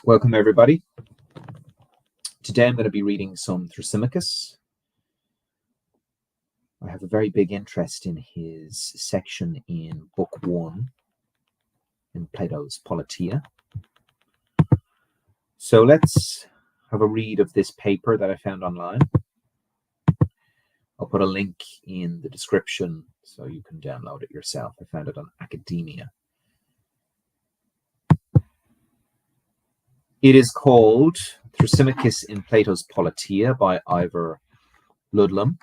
Welcome, everybody. Today I'm going to be reading some Thrasymachus. I have a very big interest in his section in Book 1 in Plato's Politeia. So let's have a read of this paper that I found online. I'll put a link in the description so you can download it yourself. I found it on Academia. It is called Thrasymachus in Plato's Politeia by Ivor Ludlam,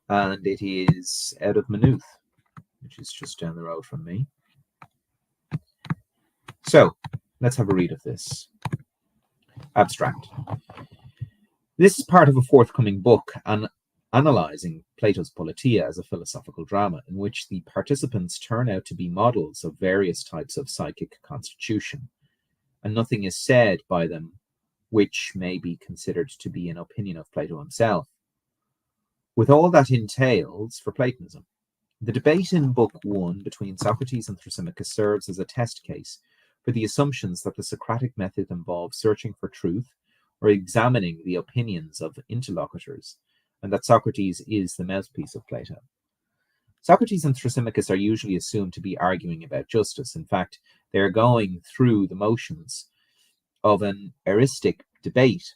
and it is out of Maynooth, which is just down the road from me. So let's have a read of this. Abstract. This is part of a forthcoming book analysing Plato's Politeia as a philosophical drama, in which the participants turn out to be models of various types of psychic constitution, and nothing is said by them which may be considered to be an opinion of Plato himself, with all that entails for Platonism. The debate in Book 1 between Socrates and Thrasymachus serves as a test case for the assumptions that the Socratic method involves searching for truth or examining the opinions of interlocutors, and that Socrates is the mouthpiece of Plato. Socrates and Thrasymachus are usually assumed to be arguing about justice. In fact, they are going through the motions of an eristic debate,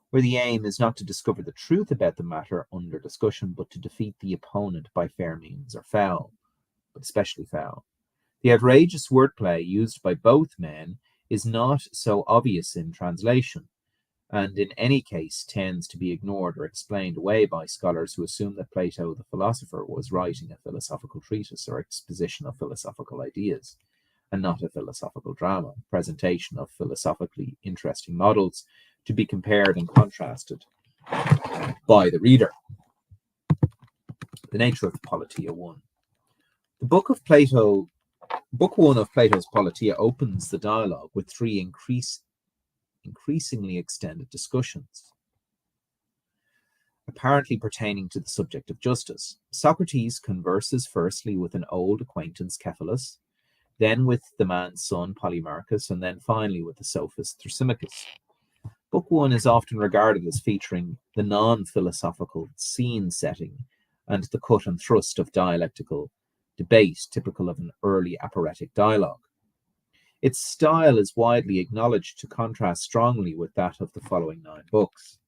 where the aim is not to discover the truth about the matter under discussion, but to defeat the opponent by fair means or foul, but especially foul. The outrageous wordplay used by both men is not so obvious in translation, and in any case tends to be ignored or explained away by scholars who assume that Plato, the philosopher, was writing a philosophical treatise or exposition of philosophical ideas, and not a philosophical drama, presentation of philosophically interesting models to be compared and contrasted by the reader. The nature of the Politeia 1. The Book 1 of Plato's Politeia opens the dialogue with three increasingly extended discussions, apparently pertaining to the subject of justice. Socrates converses firstly with an old acquaintance, Cephalus, then with the man's son, Polemarchus, and then finally with the sophist, Thrasymachus. Book 1 is often regarded as featuring the non-philosophical scene setting and the cut and thrust of dialectical debate typical of an early aporetic dialogue. Its style is widely acknowledged to contrast strongly with that of the following 9 books.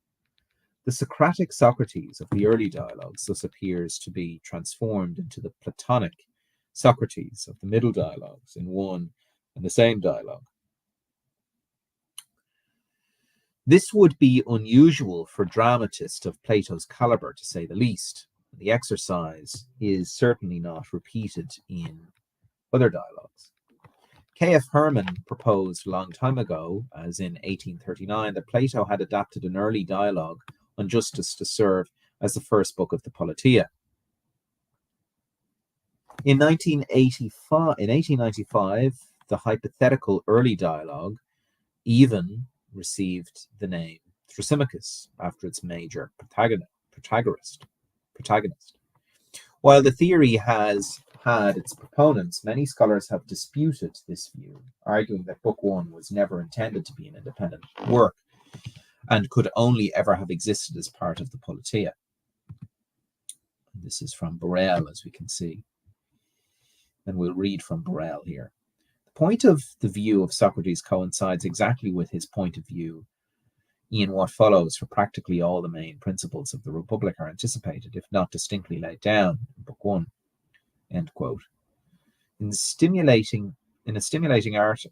The Socratic Socrates of the early dialogues thus appears to be transformed into the Platonic Socrates of the middle dialogues in one and the same dialogue. This would be unusual for dramatists of Plato's caliber, to say the least. The exercise is certainly not repeated in other dialogues. K.F. Herman proposed a long time ago, as in 1839, that Plato had adapted an early dialogue on justice to serve as the first book of the Politeia. In 1895, the hypothetical early dialogue even received the name Thrasymachus after its major protagonist. While the theory has had its proponents, many scholars have disputed this view, arguing that Book 1 was never intended to be an independent work and could only ever have existed as part of the Politeia. This is from Borel, as we can see. And we'll read from Borel here. The point of the view of Socrates coincides exactly with his point of view in what follows, for practically all the main principles of the Republic are anticipated, if not distinctly laid down, in Book 1. End quote. In a stimulating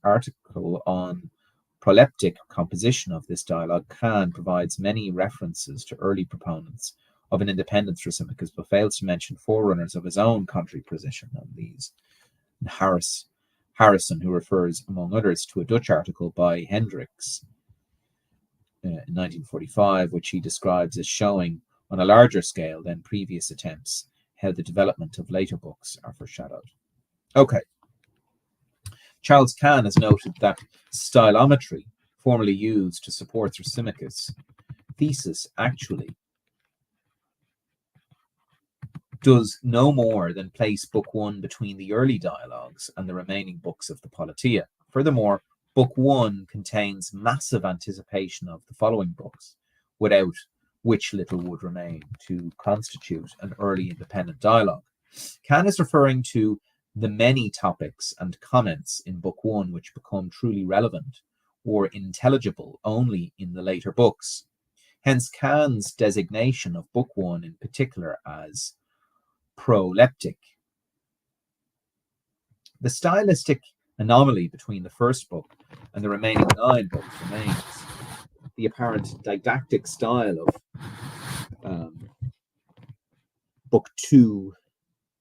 article on proleptic composition of this dialogue, Kant provides many references to early proponents of an independent Thrasymachus, but fails to mention forerunners of his own contrary position on these. Harrison, who refers, among others, to a Dutch article by Hendricks in 1945, which he describes as showing, on a larger scale than previous attempts, how the development of later books are foreshadowed. Okay. Charles Kahn has noted that stylometry, formerly used to support Thrasymachus' thesis, actually does no more than place Book 1 between the early dialogues and the remaining books of the Politeia. Furthermore, Book 1 contains massive anticipation of the following books, without which little would remain to constitute an early independent dialogue. Kant is referring to the many topics and comments in Book 1 which become truly relevant or intelligible only in the later books. Hence, Kant's designation of Book 1 in particular as proleptic. The stylistic anomaly between the first book and the remaining 9 books remains. The apparent didactic style of Book 2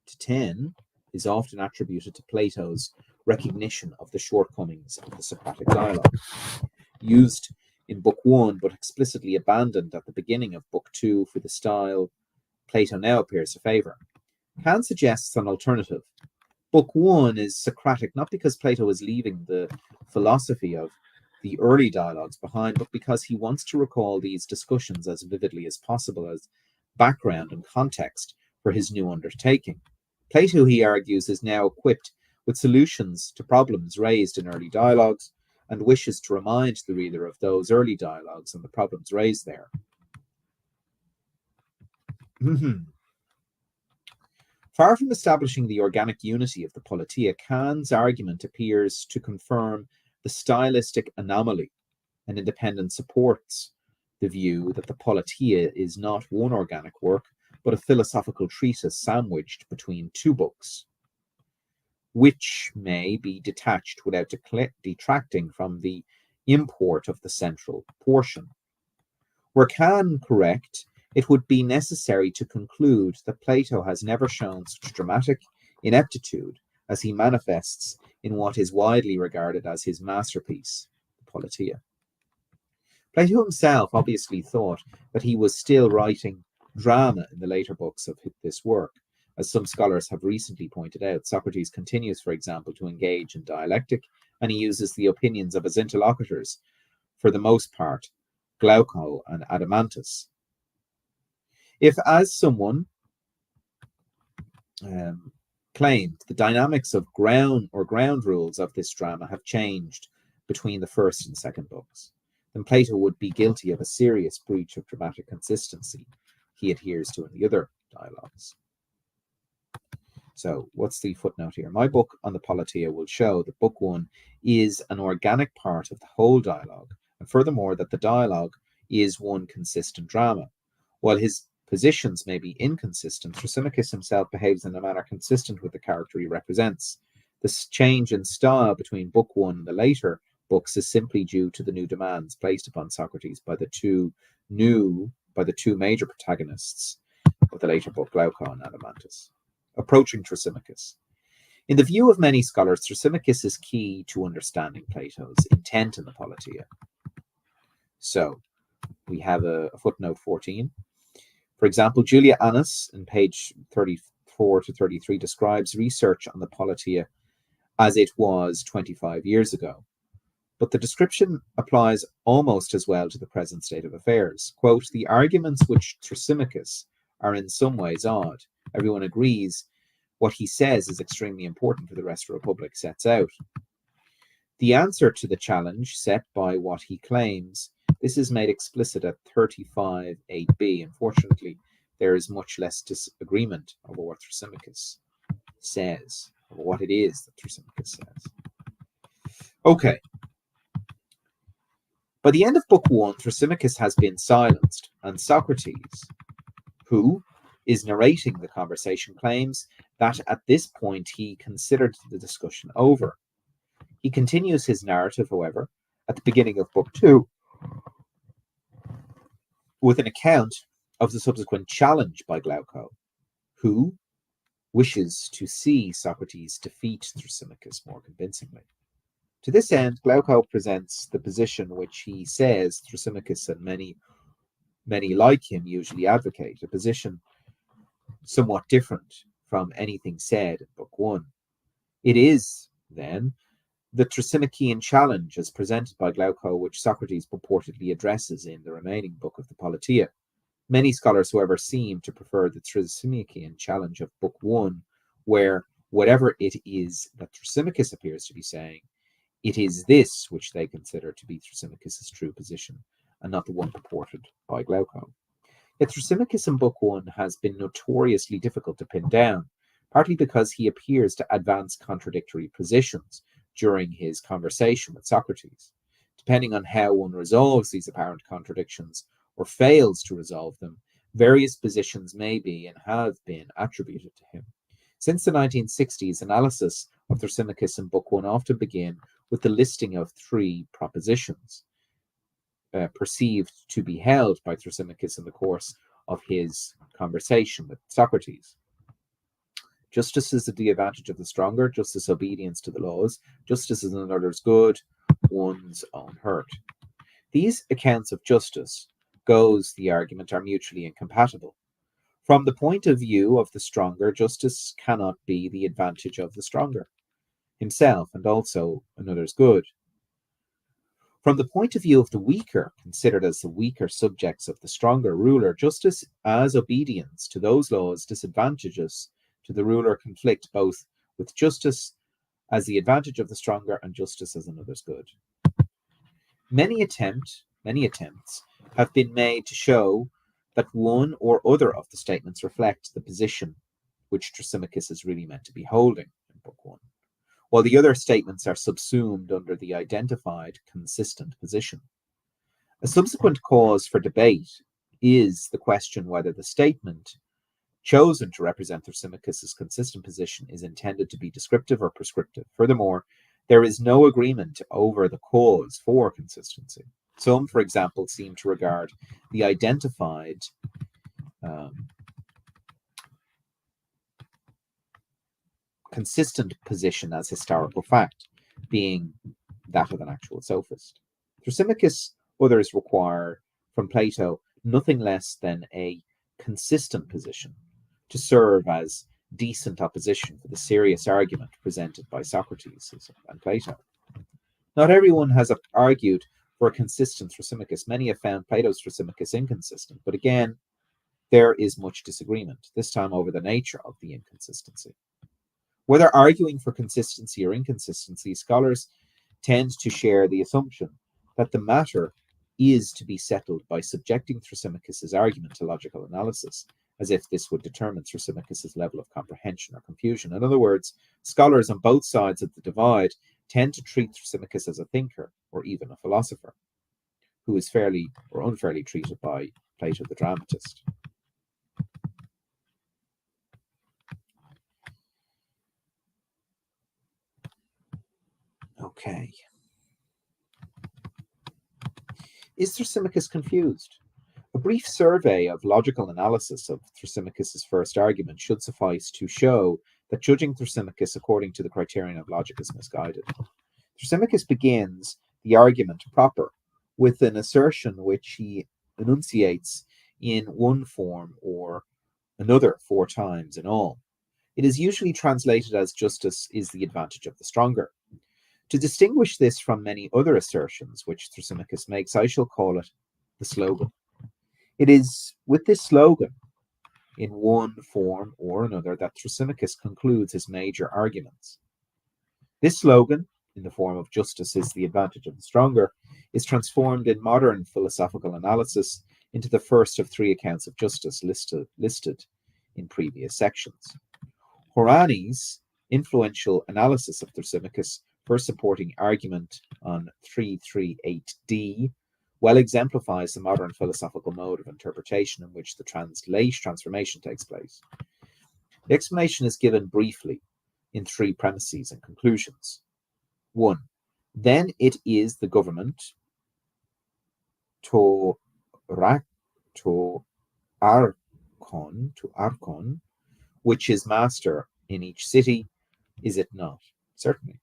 to 10 is often attributed to Plato's recognition of the shortcomings of the Socratic dialogue, used in Book 1 but explicitly abandoned at the beginning of Book 2 for the style Plato now appears to favour. Kant suggests an alternative. Book 1 is Socratic not because Plato is leaving the philosophy of the early dialogues behind, but because he wants to recall these discussions as vividly as possible as background and context for his new undertaking. Plato, he argues, is now equipped with solutions to problems raised in early dialogues and wishes to remind the reader of those early dialogues and the problems raised there. Far from establishing the organic unity of the Politeia, Kant's argument appears to confirm the stylistic anomaly, and independent supports the view that the Politeia is not one organic work, but a philosophical treatise sandwiched between 2 books, which may be detached without detracting from the import of the central portion. Were Kant correct, it would be necessary to conclude that Plato has never shown such dramatic ineptitude as he manifests in what is widely regarded as his masterpiece, the Politeia. Plato himself obviously thought that he was still writing drama in the later books of this work. As some scholars have recently pointed out, Socrates continues, for example, to engage in dialectic, and he uses the opinions of his interlocutors, for the most part, Glauco and Adeimantus. If, as someone claimed, the dynamics of ground rules of this drama have changed between the first and second books, then Plato would be guilty of a serious breach of dramatic consistency he adheres to in the other dialogues. So what's the footnote here? My book on the Politeia will show that Book 1 is an organic part of the whole dialogue, and furthermore that the dialogue is one consistent drama. While his positions may be inconsistent, Thrasymachus himself behaves in a manner consistent with the character he represents. This change in style between Book 1 and the later books is simply due to the new demands placed upon Socrates by the two major protagonists of the later book, Glauco and Adeimantus. Approaching Thrasymachus. In the view of many scholars, Thrasymachus is key to understanding Plato's intent in the Politeia. So we have a footnote 14. For example, Julia Annis, in page 34 to 33, describes research on the Politeia as it was 25 years ago. But the description applies almost as well to the present state of affairs. Quote, the arguments which Thrasymachus are in some ways odd. Everyone agrees what he says is extremely important for the rest of the Republic sets out. The answer to the challenge set by what he claims, this is made explicit at 35.8b. Unfortunately, there is much less disagreement over what Thrasymachus says, or what it is that Thrasymachus says. Okay. By the end of Book 1, Thrasymachus has been silenced, and Socrates, who is narrating the conversation, claims that at this point he considered the discussion over. He continues his narrative, however, at the beginning of Book 2, with an account of the subsequent challenge by Glauco, who wishes to see Socrates defeat Thrasymachus more convincingly. To this end, Glauco presents the position which he says Thrasymachus and many like him usually advocate, a position somewhat different from anything said in Book 1. It is, then, the Thrasymachian challenge as presented by Glauco, which Socrates purportedly addresses in the remaining book of the Politeia. Many scholars, however, seem to prefer the Thrasymachian challenge of Book 1, where whatever it is that Thrasymachus appears to be saying It is this which they consider to be Thrasymachus' true position, and not the one purported by Glaucon. Yet Thrasymachus in Book 1 has been notoriously difficult to pin down, partly because he appears to advance contradictory positions during his conversation with Socrates. Depending on how one resolves these apparent contradictions or fails to resolve them, various positions may be and have been attributed to him. Since the 1960s, analysis of Thrasymachus in Book 1 often begin with the listing of 3 propositions perceived to be held by Thrasymachus in the course of his conversation with Socrates. Justice is the advantage of the stronger, justice obedience to the laws, justice is another's good, one's own hurt. These accounts of justice, goes the argument, are mutually incompatible. From the point of view of the stronger, justice cannot be the advantage of the stronger himself and also another's good. From the point of view of the weaker, considered as the weaker subjects of the stronger ruler, justice as obedience to those laws disadvantages to the ruler conflict both with justice as the advantage of the stronger and justice as another's good. Many attempts have been made to show that one or other of the statements reflect the position which Thrasymachus is really meant to be holding in Book 1, while the other statements are subsumed under the identified consistent position. A subsequent cause for debate is the question whether the statement chosen to represent Thrasymachus' consistent position is intended to be descriptive or prescriptive. Furthermore, there is no agreement over the cause for consistency. Some, for example, seem to regard the identified consistent position as historical fact, being that of an actual sophist. Thrasymachus, others require from Plato nothing less than a consistent position to serve as decent opposition for the serious argument presented by Socrates and Plato. Not everyone has argued for a consistent Thrasymachus. Many have found Plato's Thrasymachus inconsistent, but again, there is much disagreement, this time over the nature of the inconsistency. Whether arguing for consistency or inconsistency, scholars tend to share the assumption that the matter is to be settled by subjecting Thrasymachus' argument to logical analysis, as if this would determine Thrasymachus' level of comprehension or confusion. In other words, scholars on both sides of the divide tend to treat Thrasymachus as a thinker or even a philosopher, who is fairly or unfairly treated by Plato the dramatist. Okay. Is Thrasymachus confused? A brief survey of logical analysis of Thrasymachus' first argument should suffice to show that judging Thrasymachus according to the criterion of logic is misguided. Thrasymachus begins the argument proper with an assertion which he enunciates in one form or another 4 times in all. It is usually translated as justice is the advantage of the stronger. To distinguish this from many other assertions which Thrasymachus makes, I shall call it the slogan. It is with this slogan, in one form or another, that Thrasymachus concludes his major arguments. This slogan, in the form of justice is the advantage of the stronger, is transformed in modern philosophical analysis into the first of 3 accounts of justice listed in previous sections. Horani's influential analysis of Thrasymachus, first supporting argument on 338d, well exemplifies the modern philosophical mode of interpretation in which the transformation takes place. The explanation is given briefly in 3 premises and conclusions. 1. Then it is the government to archon, which is master in each city, is it not? Certainly.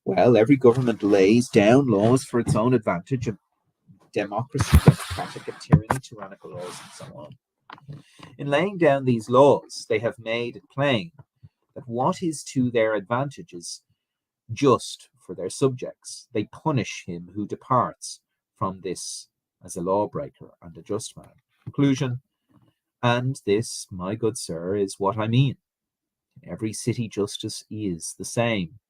Well, every government lays down laws for its own advantage, of democracy, democratic, and tyranny, tyrannical laws, and so on. In laying down these laws, they have made it plain that what is to their advantage is just for their subjects. They punish him who departs from this as a lawbreaker and a just man. Conclusion, and this, my good sir, is what I mean. In every city justice is the same.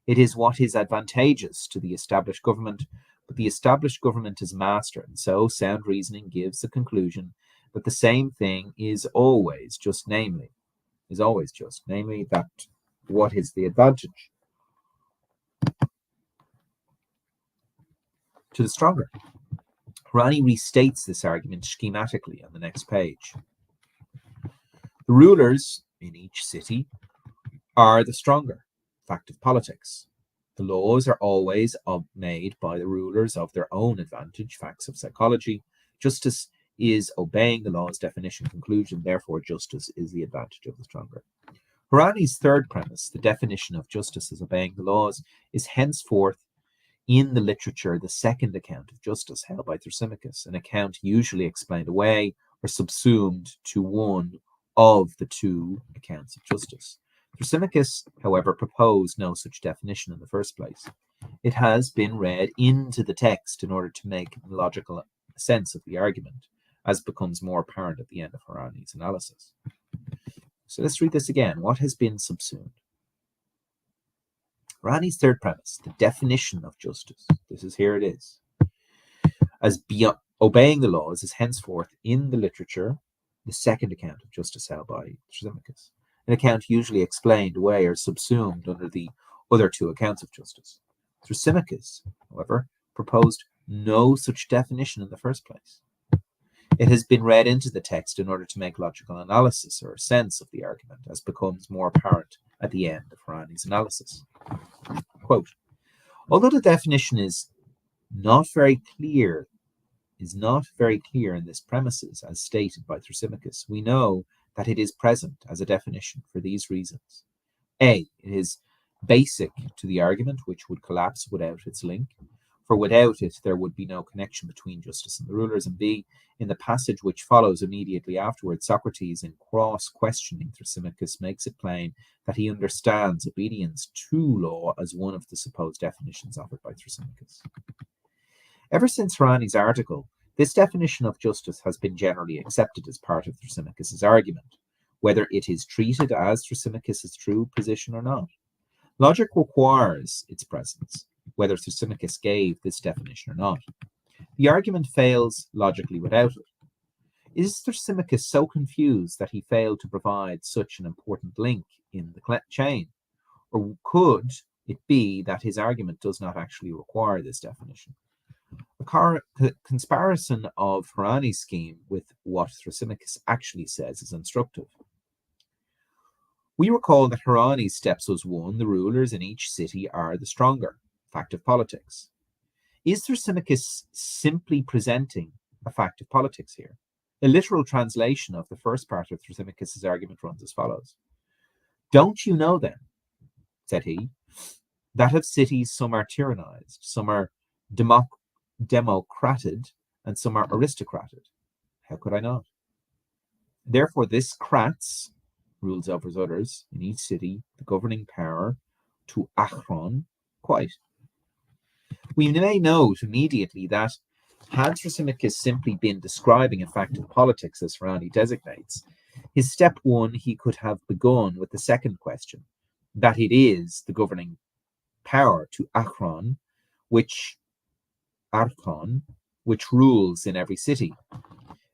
It is what is advantageous to the established government, but the established government is master, and so sound reasoning gives the conclusion that the same thing is always just, namely, that what is the advantage to the stronger. Rani restates this argument schematically on the next page. The rulers in each city are the stronger. Fact of politics. The laws are always made by the rulers of their own advantage. Facts of psychology. Justice is obeying the law's definition. Conclusion. Therefore, justice is the advantage of the stronger. Rani's third premise, the definition of justice as obeying the laws, is henceforth in the literature the second account of justice held by Thrasymachus, an account usually explained away or subsumed to one of the two accounts of justice. Thrasymachus, however, proposed no such definition in the first place. It has been read into the text in order to make logical sense of the argument, as becomes more apparent at the end of Rani's analysis. So let's read this again. What has been subsumed? Rani's third premise, the definition of justice. Here it is. As obeying the laws is henceforth in the literature the second account of justice held by Thrasymachus, an account usually explained away or subsumed under the other two accounts of justice. Thrasymachus, however, proposed no such definition in the first place. It has been read into the text in order to make logical analysis or sense of the argument, as becomes more apparent at the end of Rani's analysis. Quote, although the definition is not very clear in this premises, as stated by Thrasymachus, we know that it is present as a definition for these reasons. A, it is basic to the argument, which would collapse without its link, for without it there would be no connection between justice and the rulers. And B, in the passage which follows immediately afterwards, Socrates, in cross-questioning Thrasymachus, makes it plain that he understands obedience to law as one of the supposed definitions offered by Thrasymachus. Ever since Rani's article, this definition of justice has been generally accepted as part of Thrasymachus's argument, whether it is treated as Thrasymachus's true position or not. Logic requires its presence, whether Thrasymachus gave this definition or not. The argument fails logically without it. Is Thrasymachus so confused that he failed to provide such an important link in the chain? Or could it be that his argument does not actually require this definition? A comparison of Rani's scheme with what Thrasymachus actually says is instructive. We recall that Rani's steps was 1, the rulers in each city are the stronger. Fact of politics. Is Thrasymachus simply presenting a fact of politics here? A literal translation of the first part of Thrasymachus' argument runs as follows. Don't you know then, said he, that of cities some are tyrannized, some are democrated, and some are aristocrated? How could I not? Therefore this krats rules over others in each city, the governing power to achron, quite. We may note immediately that had Thrasymachus simply been describing a fact of politics, as Rani designates, his step 1 he could have begun with the second question, that it is the governing power to achron, which rules in every city.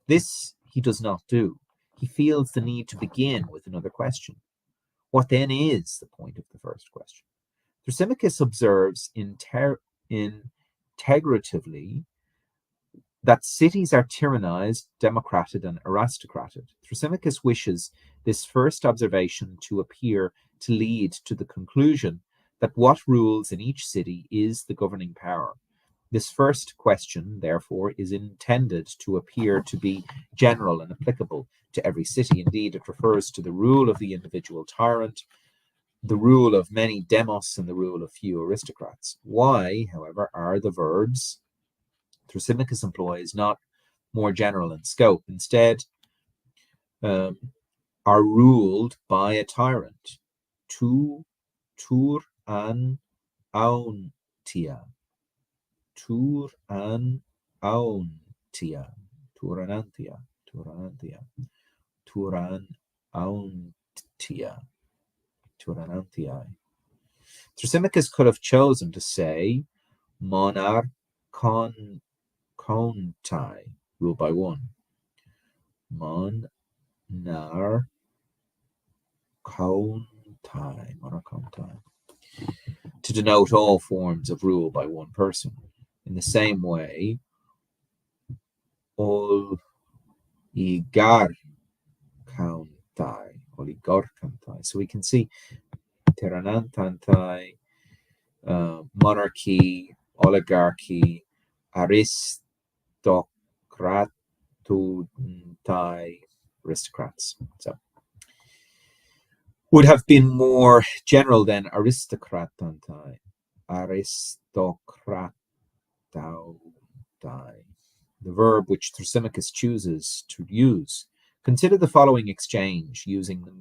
This he does not do. He feels the need to begin with another question. What then is the point of the first question? Thrasymachus observes integratively that cities are tyrannized, democrated, and aristocrated. Thrasymachus wishes this first observation to appear to lead to the conclusion that what rules in each city is the governing power. This first question, therefore, is intended to appear to be general and applicable to every city. Indeed, it refers to the rule of the individual tyrant, the rule of many demos, and the rule of few aristocrats. Why, however, are the verbs Thrasymachus employs not more general in scope? Instead, are ruled by a tyrant. Tur an auntia. Tur an auntia. Turanantia. Turanantia. Turan auntia. Turanantiae. Thrasymachus could have chosen to say monarchontai, ruled by one. Monarchontai, to denote all forms of rule by one person. In the same way, oligarchantai. So we can see Teranantantai, monarchy, oligarchy, aristocrats. So would have been more general than aristocratantai, aristocratautai. The verb which Thrasymachus chooses to use. Consider the following exchange using the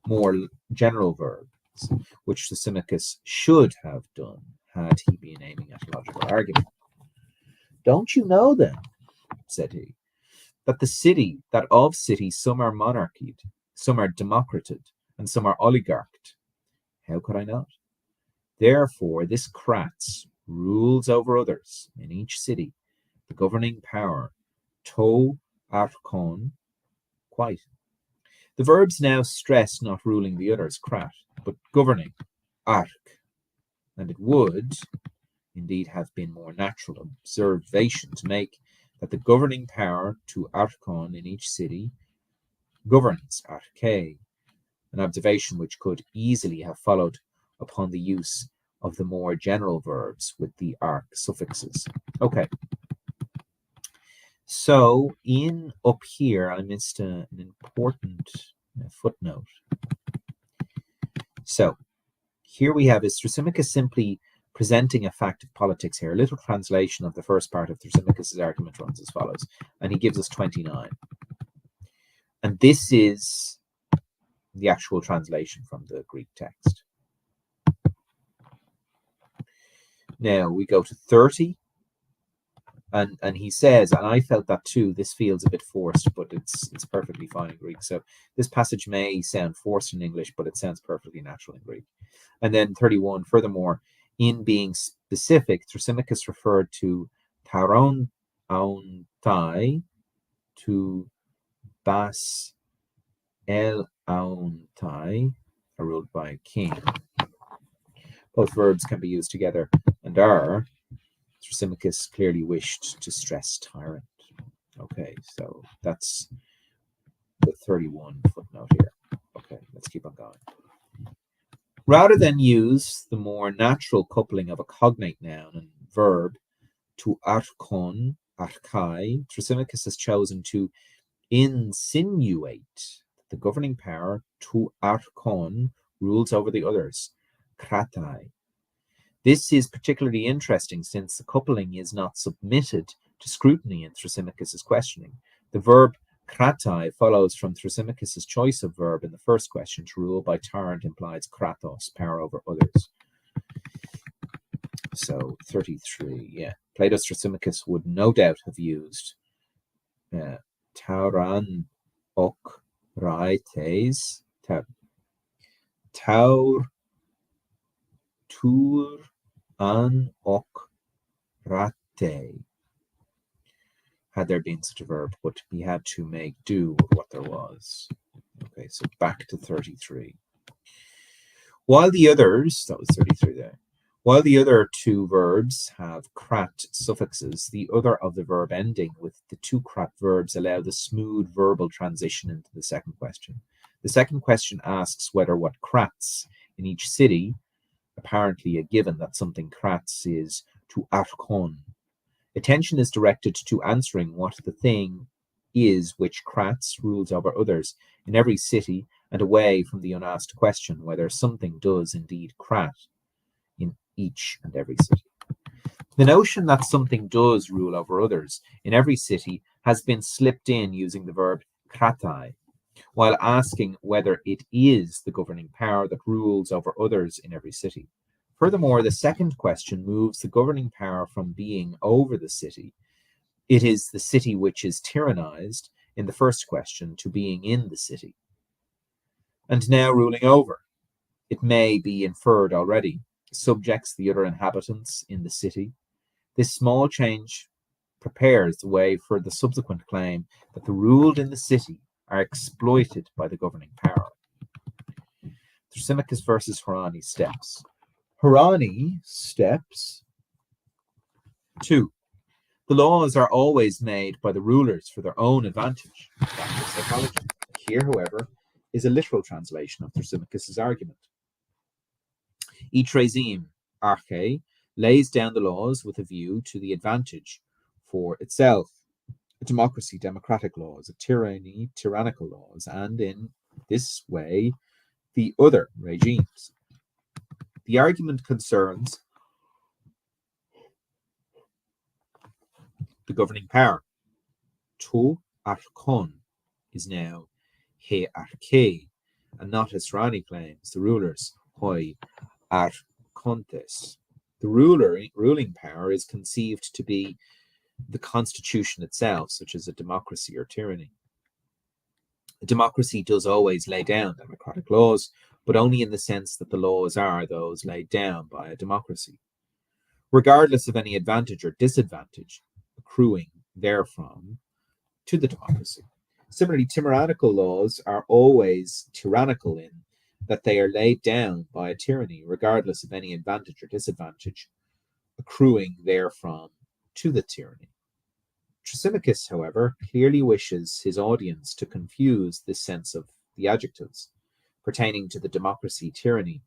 more general verbs, which Thrasymachus should have done had he been aiming at a logical argument. Don't you know then, said he, that of cities some are monarchied, some are democrated, and some are oligarched? How could I not? Therefore, this Kratz rules over others in each city, the governing power, to archon, quite. The verbs now stress not ruling the others, krat, but governing, arch, and it would indeed have been more natural observation to make that the governing power to archon in each city governs, arche, an observation which could easily have followed upon the use of the more general verbs with the arch suffixes. Okay. So up here, I missed an important footnote. So here we have is Thrasymachus simply presenting a fact of politics here. A little translation of the first part of Thrasymachus' argument runs as follows, and he gives us 29. And this is the actual translation from the Greek text. Now we go to 30. And he says, and I felt that too, this feels a bit forced, but it's perfectly fine in Greek. So this passage may sound forced in English, but it sounds perfectly natural in Greek. And then 31, furthermore, in being specific, Thrasymachus referred to Tauron Auntai, to Bas El Auntai, ruled by a king. Both verbs can be used together and are. Thrasymachus clearly wished to stress tyrant. Okay, so that's the 31 footnote here. Okay, let's keep on going. Rather than use the more natural coupling of a cognate noun and verb to archon, archai, Thrasymachus has chosen to insinuate that the governing power to archon rules over the others, kratai. This is particularly interesting since the coupling is not submitted to scrutiny in Thrasymachus' questioning. The verb kratai follows from Thrasymachus' choice of verb in the first question. To rule by tyrant implies kratos, power over others. So 33, yeah. Plato's Thrasymachus would no doubt have used tauran ok raites, taur tur an ok rate, had there been such a verb, but he had to make do with what there was. Okay, so back to 33. While the others, that was 33 there, while the other two verbs have krat suffixes, the other of the verb ending with the two krat verbs allow the smooth verbal transition into the second question. The second question asks whether what krats in each city, apparently a given that something krats is to archon. Attention is directed to answering what the thing is which krats rules over others in every city, and away from the unasked question whether something does indeed krat in each and every city. The notion that something does rule over others in every city has been slipped in using the verb kratai, while asking whether it is the governing power that rules over others in every city. Furthermore, the second question moves the governing power from being over the city, it is the city which is tyrannized, in the first question, to being in the city, and now ruling over. it may be inferred already, subjects the other inhabitants in the city. This small change prepares the way for the subsequent claim that the ruled in the city are exploited by the governing power. Thrasymachus versus Hierani steps. Hierani steps 2. The laws are always made by the rulers for their own advantage. That's of psychology. Here, however, is a literal translation of Thrasymachus' argument. Each regime, arche, lays down the laws with a view to the advantage for itself. A democracy, democratic laws, a tyranny, tyrannical laws, and in this way, the other regimes. The argument concerns the governing power. To archon is now he arche, and not as Rani claims, the rulers, hoi archontes. The ruling power is conceived to be the constitution itself, such as a democracy or tyranny. A democracy does always lay down democratic laws, but only in the sense that the laws are those laid down by a democracy, regardless of any advantage or disadvantage accruing therefrom to the democracy. Similarly, tyrannical laws are always tyrannical in that they are laid down by a tyranny, regardless of any advantage or disadvantage accruing therefrom to the tyranny. Thrasymachus, however, clearly wishes his audience to confuse this sense of the adjectives pertaining to the democracy tyranny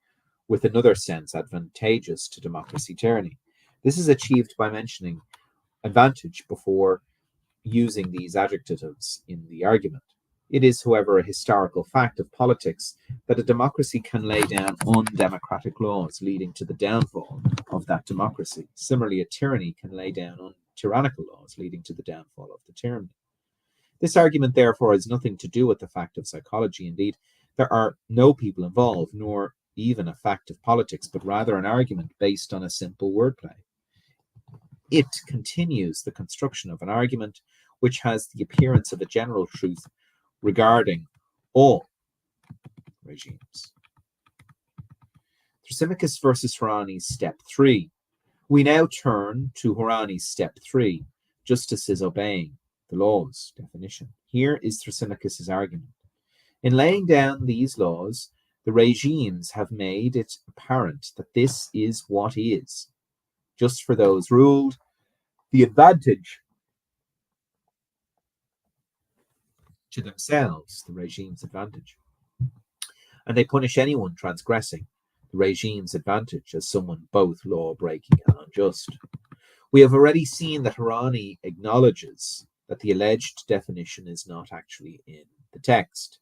with another sense advantageous to democracy tyranny. This is achieved by mentioning advantage before using these adjectives in the argument. It is, however, a historical fact of politics that a democracy can lay down undemocratic laws, leading to the downfall of that democracy. Similarly, a tyranny can lay down tyrannical laws, leading to the downfall of the tyranny. This argument, therefore, has nothing to do with the fact of psychology. Indeed, there are no people involved, nor even a fact of politics, but rather an argument based on a simple wordplay. It continues the construction of an argument which has the appearance of a general truth regarding all regimes. Thrasymachus versus Hierani, step 3. We now turn to Hierani's step 3. Justice is obeying the laws, definition. Here is Thrasymachus' argument. In laying down these laws, the regimes have made it apparent that this is what is. Just for those ruled, the advantage to themselves, the regime's advantage. And they punish anyone transgressing the regime's advantage as someone both law-breaking and unjust. We have already seen that Hierani acknowledges that the alleged definition is not actually in the text.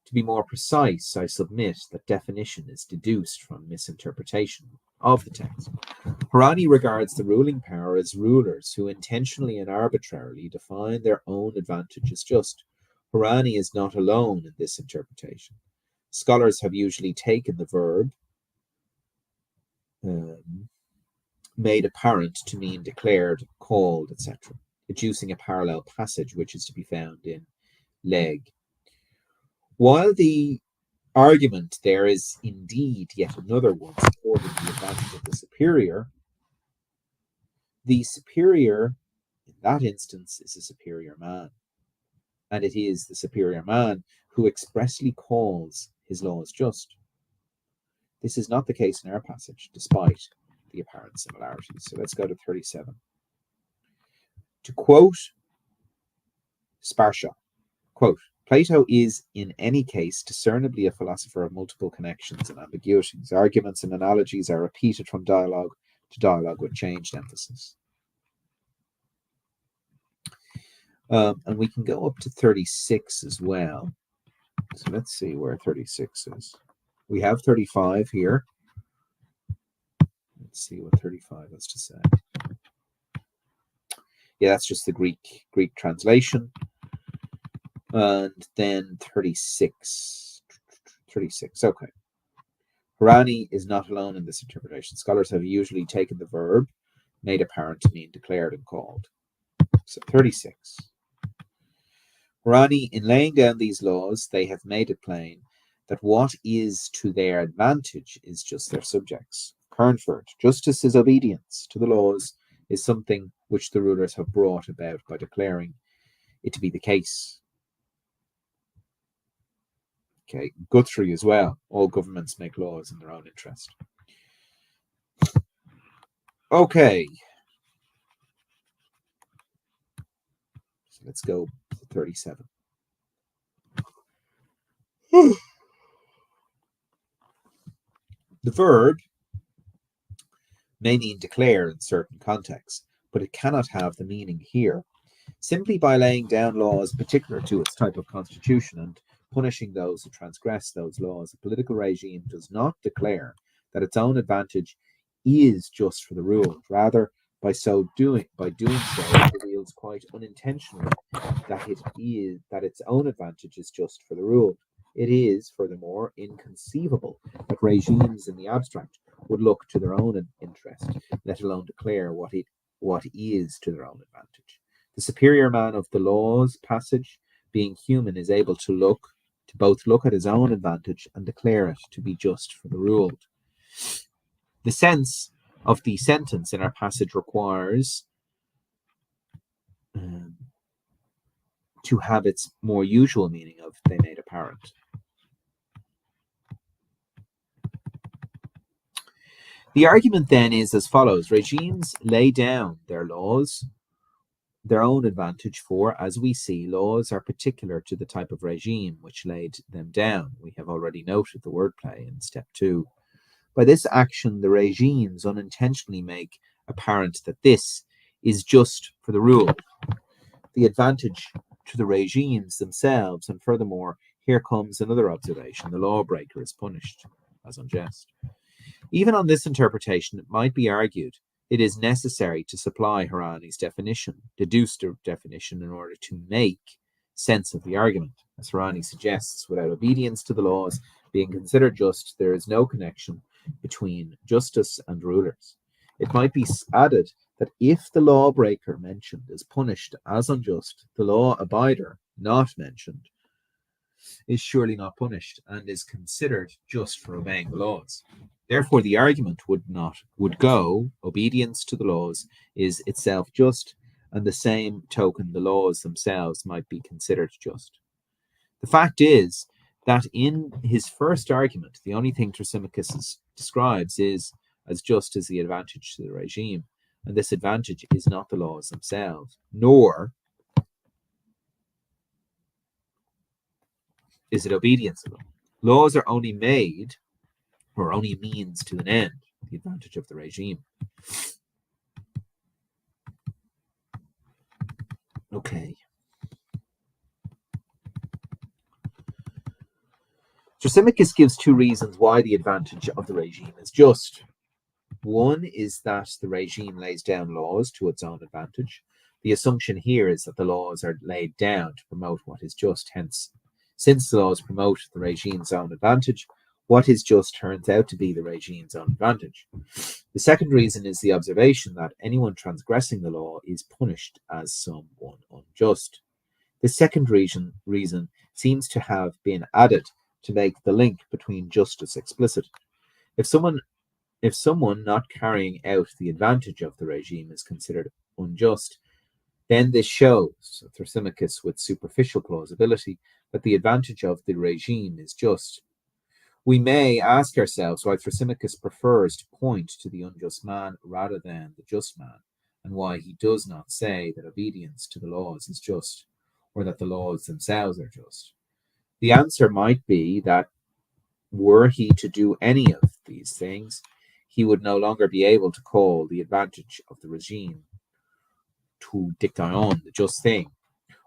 To be more precise, I submit that definition is deduced from misinterpretation of the text. Hierani regards the ruling power as rulers who intentionally and arbitrarily define their own advantage as just. Hierani is not alone in this interpretation. Scholars have usually taken the verb made apparent to mean declared, called, etc., adducing a parallel passage which is to be found in Leg. While the argument there is indeed yet another one supporting the advantage of the superior in that instance is a superior man, and it is the superior man who expressly calls his laws just. This is not the case in our passage, despite the apparent similarities. So let's go to 37. To quote Sparsha, quote, Plato is in any case discernibly a philosopher of multiple connections and ambiguities. Arguments and analogies are repeated from dialogue to dialogue with changed emphasis. And we can go up to 36 as well. So let's see where 36 is. We have 35 here. Let's see what 35 has to say. Yeah, that's just the Greek translation. And then 36. 36, okay. Hierani is not alone in this interpretation. Scholars have usually taken the verb made apparent to mean declared and called. So 36. Hierani, in laying down these laws, they have made it plain that what is to their advantage is just their subjects. Kernford, justice is obedience to the laws, is something which the rulers have brought about by declaring it to be the case. Okay, Guthrie as well. All governments make laws in their own interest. Okay. So let's go to 37. The verb may mean declare in certain contexts, but it cannot have the meaning here. Simply by laying down laws particular to its type of constitution and punishing those who transgress those laws, a political regime does not declare that its own advantage is just for the ruled. Rather, by doing so, it reveals quite unintentionally that its own advantage is just for the ruled. It is, furthermore, inconceivable that regimes in the abstract would look to their own interest, let alone declare what is to their own advantage. The superior man of the laws passage, being human, is able to both look at his own advantage and declare it to be just for the ruled. The sense of the sentence in our passage requires to have its more usual meaning of they made apparent. The argument then is as follows. Regimes lay down their laws, their own advantage, for, as we see, laws are particular to the type of regime which laid them down. We have already noted the wordplay in step 2. By this action, the regimes unintentionally make apparent that this is just for the rule, the advantage to the regimes themselves, and furthermore, here comes another observation. The lawbreaker is punished as unjust. Even on this interpretation, it might be argued it is necessary to supply Harani's deduced definition, in order to make sense of the argument. As Harani suggests, without obedience to the laws being considered just, there is no connection between justice and rulers. It might be added that if the lawbreaker mentioned is punished as unjust, the law abider not mentioned is surely not punished and is considered just for obeying the laws. Therefore, the argument would go, obedience to the laws is itself just, and the same token the laws themselves might be considered just. The fact is that in his first argument, the only thing Thrasymachus describes is as just as the advantage to the regime, and this advantage is not the laws themselves, nor is it obedience to them. Laws are only made, or only means to an end, the advantage of the regime. Okay. Thrasymachus gives two reasons why the advantage of the regime is just. One is that the regime lays down laws to its own advantage. The assumption here is that the laws are laid down to promote what is just. Hence, since the laws promote the regime's own advantage, what is just turns out to be the regime's own advantage. The second reason is the observation that anyone transgressing the law is punished as someone unjust. The second reason seems to have been added to make the link between justice explicit. If someone not carrying out the advantage of the regime is considered unjust, then this shows, Thrasymachus with superficial plausibility, that the advantage of the regime is just. We may ask ourselves why Thrasymachus prefers to point to the unjust man rather than the just man, and why he does not say that obedience to the laws is just, or that the laws themselves are just. The answer might be that were he to do any of these things, he would no longer be able to call the advantage of the regime to dikaion, the just thing,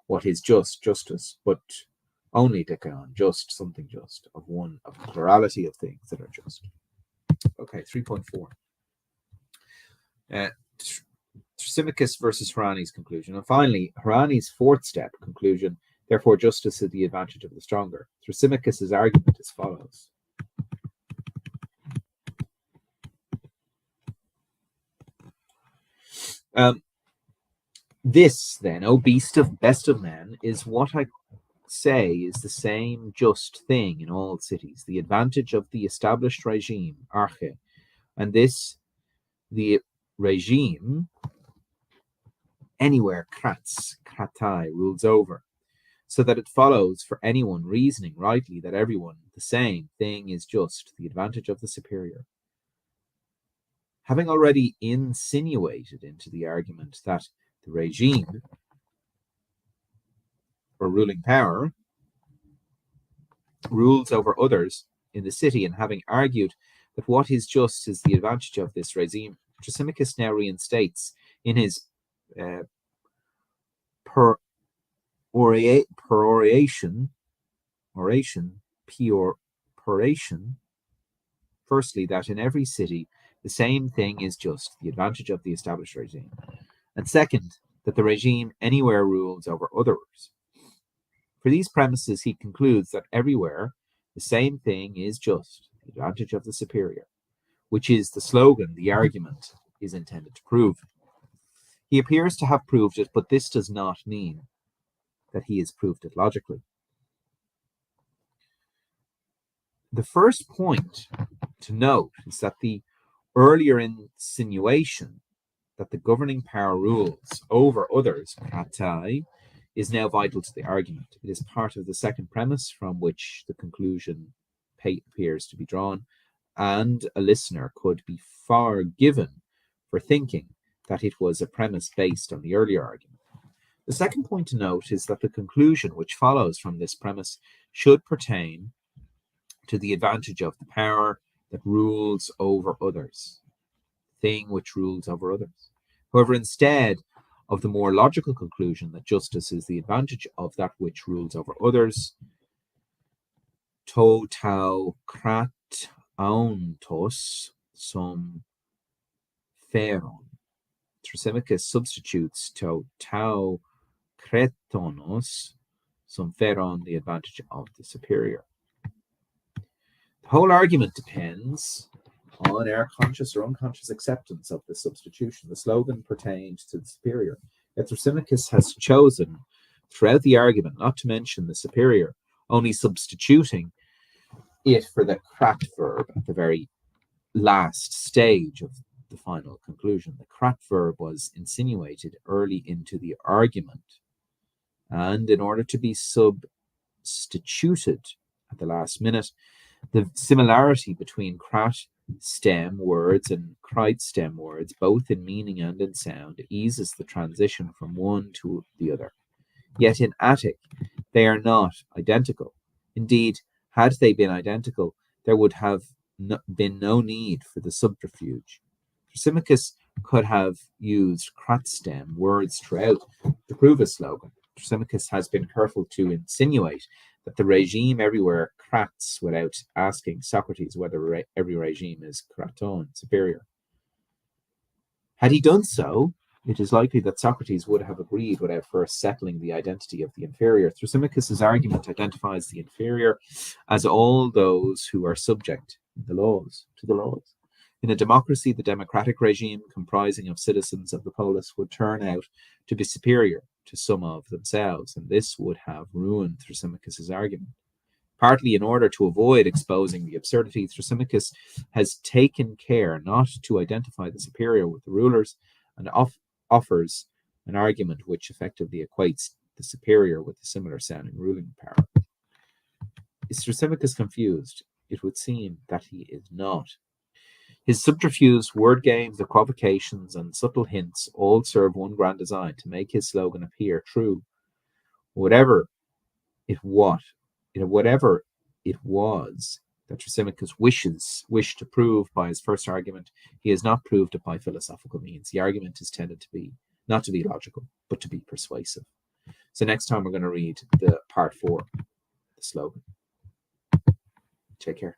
what is just, justice, but only dikaion, just, something just, of a plurality of things that are just. Okay, 3.4. Thrasymachus versus Harani's conclusion. And finally, Harani's fourth step, conclusion, therefore justice is the advantage of the stronger. Thrasymachus' argument as follows. This, then, O best of men, is what I say is the same just thing in all cities, the advantage of the established regime, arche, and this, the regime, anywhere kratai, rules over, so that it follows for anyone reasoning rightly that everyone, the same thing is just, the advantage of the superior. Having already insinuated into the argument that the regime, or ruling power, rules over others in the city, and having argued that what is just is the advantage of this regime, Thrasymachus now reinstates in his peroration, firstly, that in every city the same thing is just, the advantage of the established regime, and second, that the regime anywhere rules over others. For these premises, he concludes that everywhere the same thing is just, the advantage of the superior, which is the slogan the argument is intended to prove. He appears to have proved it, but this does not mean that he has proved it logically. The first point to note is that the earlier insinuation that the governing power rules over others, kratai, is now vital to the argument. It is part of the second premise from which the conclusion appears to be drawn, and a listener could be forgiven for thinking that it was a premise based on the earlier argument. The second point to note is that the conclusion which follows from this premise should pertain to the advantage of the power that rules over others, thing which rules over others. However, instead of the more logical conclusion that justice is the advantage of that which rules over others, to tau krat auntos sum pheron. Thrasymachus substitutes to tau kretonos sum pheron, the advantage of the superior. The whole argument depends on our conscious or unconscious acceptance of the substitution. The slogan pertained to the superior. Yet Thrasymachus has chosen throughout the argument not to mention the superior, only substituting it for the krat verb at the very last stage of the final conclusion. The krat verb was insinuated early into the argument, and in order to be substituted at the last minute, the similarity between krat stem words and krite stem words, both in meaning and in sound, eases the transition from one to the other. Yet in Attic, they are not identical. Indeed, had they been identical, there would have been no need for the subterfuge. Thrasymachus could have used krat stem words throughout to prove his slogan. Thrasymachus has been careful to insinuate that the regime everywhere krats without asking Socrates whether every regime is kraton, superior. Had he done so, it is likely that Socrates would have agreed without first settling the identity of the inferior. Thrasymachus' argument identifies the inferior as all those who are subject to the laws. In a democracy, the democratic regime comprising of citizens of the polis would turn out to be superior to some of themselves, and this would have ruined Thrasymachus' argument. Partly in order to avoid exposing the absurdity, Thrasymachus has taken care not to identify the superior with the rulers, and offers an argument which effectively equates the superior with the similar sounding ruling power. Is Thrasymachus confused? It would seem that he is not. His subterfuge, word games, equivocations, and subtle hints all serve one grand design: to make his slogan appear true. Whatever it was that Thrasymachus wished to prove by his first argument, he has not proved it by philosophical means. The argument is tended to be not to be logical, but to be persuasive. So next time we're going to read the part 4, the slogan. Take care.